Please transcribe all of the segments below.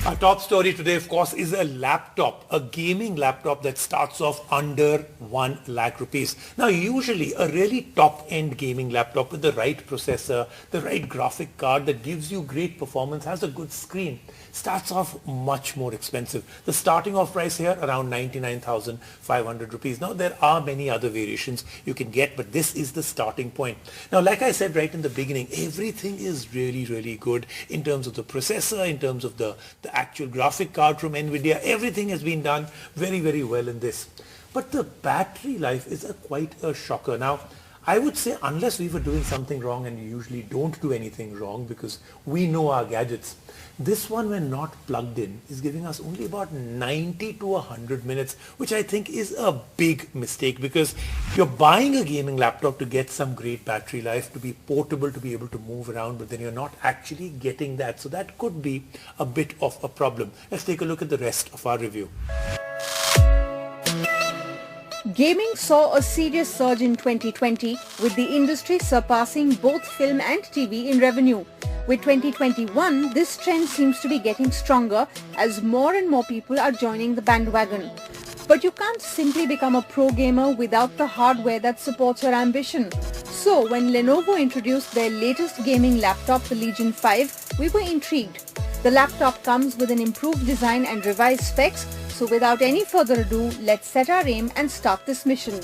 Our top story today, of course, is a laptop, a gaming laptop that starts off under 1 lakh rupees. Now, usually a really top-end gaming laptop with the right processor, the right graphic card that gives you great performance, has a good screen, starts off much more expensive. The starting off price here around 99,500 rupees. Now, there are many other variations you can get, but this is the starting point. Now, like I said right in the beginning, everything is really, really good in terms of the processor, in terms of the actual graphic card from NVIDIA. Everything has been done very, very well in this. But the battery life is quite a shocker. Now, I would say unless we were doing something wrong, and we usually don't do anything wrong because we know our gadgets, this one when not plugged in is giving us only about 90 to 100 minutes, which I think is a big mistake because you're buying a gaming laptop to get some great battery life, to be portable, to be able to move around, but then you're not actually getting that. So that could be a bit of a problem. Let's take a look at the rest of our review. Gaming saw a serious surge in 2020, with the industry surpassing both film and TV in revenue. With 2021, this trend seems to be getting stronger as more and more people are joining the bandwagon. But you can't simply become a pro gamer without the hardware that supports your ambition. So when Lenovo introduced their latest gaming laptop, the Legion 5, we were intrigued. The laptop comes with an improved design and revised specs, so without any further ado, let's set our aim and start this mission.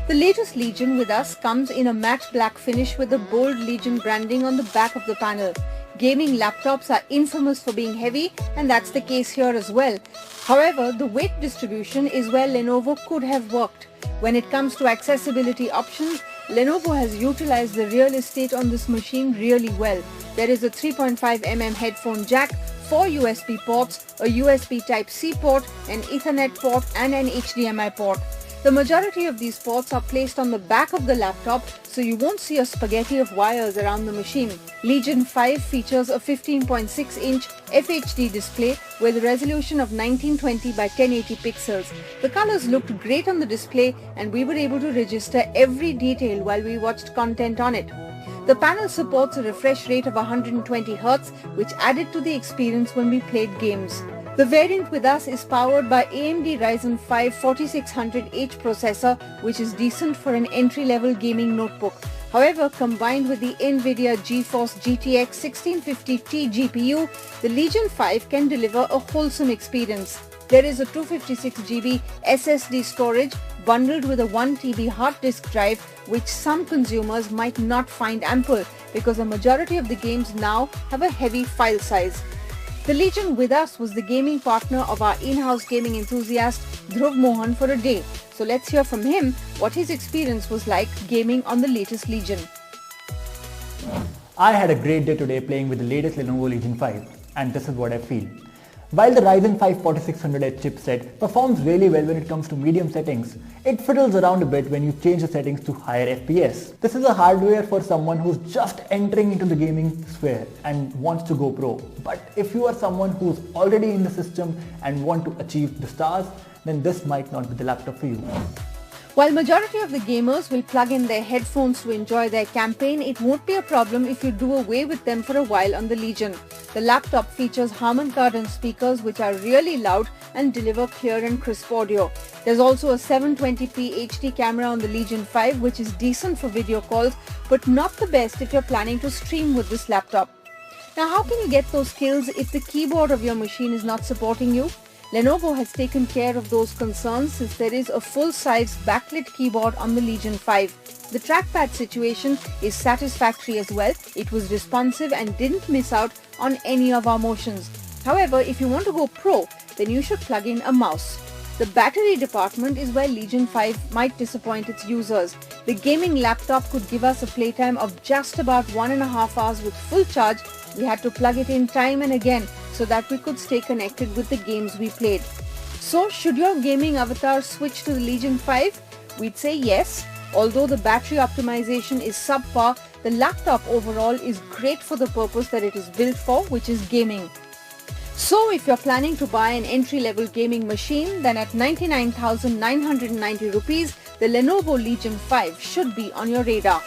The latest Legion with us comes in a matte black finish with the bold Legion branding on the back of the panel. Gaming laptops are infamous for being heavy, and that's the case here as well. However, the weight distribution is where Lenovo could have worked. When it comes to accessibility options, Lenovo has utilized the real estate on this machine really well. There is a 3.5mm headphone jack, 4 USB ports, a USB Type-C port, an Ethernet port and an HDMI port. The majority of these ports are placed on the back of the laptop, so you won't see a spaghetti of wires around the machine. Legion 5 features a 15.6-inch FHD display with a resolution of 1920 by 1080 pixels. The colors looked great on the display, and we were able to register every detail while we watched content on it. The panel supports a refresh rate of 120 Hz, which added to the experience when we played games. The variant with us is powered by AMD Ryzen 5 4600H processor, which is decent for an entry-level gaming notebook. However, combined with the NVIDIA GeForce GTX 1650T GPU, the Legion 5 can deliver a wholesome experience. There is a 256GB SSD storage bundled with a 1TB hard disk drive, which some consumers might not find ample because a majority of the games now have a heavy file size. The Legion with us was the gaming partner of our in-house gaming enthusiast Dhruv Mohan for a day. So let's hear from him what his experience was like gaming on the latest Legion. I had a great day today playing with the latest Lenovo Legion 5, and this is what I feel. While the Ryzen 5 4600H chipset performs really well when it comes to medium settings, it fiddles around a bit when you change the settings to higher FPS. This is a hardware for someone who's just entering into the gaming sphere and wants to go pro. But if you are someone who's already in the system and want to achieve the stars, then this might not be the laptop for you. While majority of the gamers will plug in their headphones to enjoy their campaign, it won't be a problem if you do away with them for a while on the Legion. The laptop features Harman Kardon speakers which are really loud and deliver clear and crisp audio. There's also a 720p HD camera on the Legion 5, which is decent for video calls but not the best if you're planning to stream with this laptop. Now, how can you get those skills if the keyboard of your machine is not supporting you? Lenovo has taken care of those concerns since there is a full-size backlit keyboard on the Legion 5. The trackpad situation is satisfactory as well. It was responsive and didn't miss out on any of our motions. However, if you want to go pro, then you should plug in a mouse. The battery department is where Legion 5 might disappoint its users. The gaming laptop could give us a playtime of just about 1.5 hours with full charge. We had to plug it in time and again so that we could stay connected with the games we played. So, should your gaming avatar switch to the Legion 5? We'd say yes. Although the battery optimization is subpar, the laptop overall is great for the purpose that it is built for, which is gaming. So if you're planning to buy an entry-level gaming machine, then at 99,990 rupees, the Lenovo Legion 5 should be on your radar.